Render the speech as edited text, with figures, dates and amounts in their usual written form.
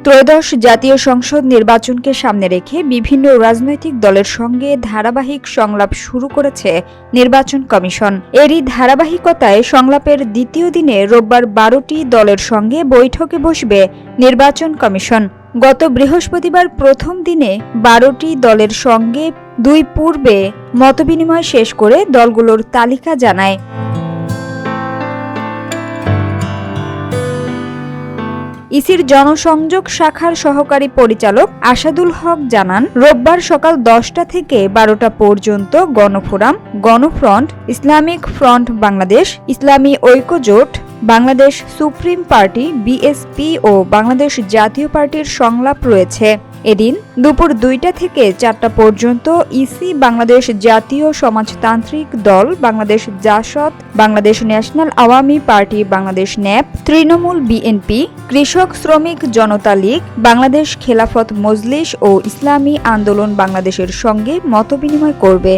ত্রয়োদশ জাতীয় সংসদ নির্বাচনকে সামনে রেখে বিভিন্ন রাজনৈতিক দলের সঙ্গে ধারাবাহিক সংলাপ শুরু করেছে নির্বাচন কমিশন। এরই ধারাবাহিকতায় সংলাপের দ্বিতীয় দিনে রোববার ১২টি দলের সঙ্গে বৈঠকে বসবে নির্বাচন কমিশন। গত বৃহস্পতিবার প্রথম দিনে ১২টি দলের সঙ্গে দুই পূর্বে মতবিনিময় শেষ করে দলগুলোর তালিকা জানায়। ইসির জনসংযোগ শাখার সহকারী পরিচালক আসাদুল হক জানান, রোববার সকাল ১০টা থেকে ১২টা পর্যন্ত গণফোরাম, গণফ্রন্ট, ইসলামিক ফ্রন্ট বাংলাদেশ, ইসলামী ঐক্যজোট, বাংলাদেশ সুপ্রিম পার্টি বিএসপি ও বাংলাদেশ জাতীয় পার্টির সংলাপ রয়েছে। এদিন দুপুর ২টা থেকে ৪টা পর্যন্ত EC, Bangladesh Jatiya Samajtantrik Dal, Bangladesh JASAD, Bangladesh National Awami Party, Bangladesh NAP, Trinamool BNP, Krishak Sramik জনতা লীগ, বাংলাদেশ খেলাফত মজলিস ও ইসলামী আন্দোলন বাংলাদেশের সঙ্গে মতবিনিময় করবে।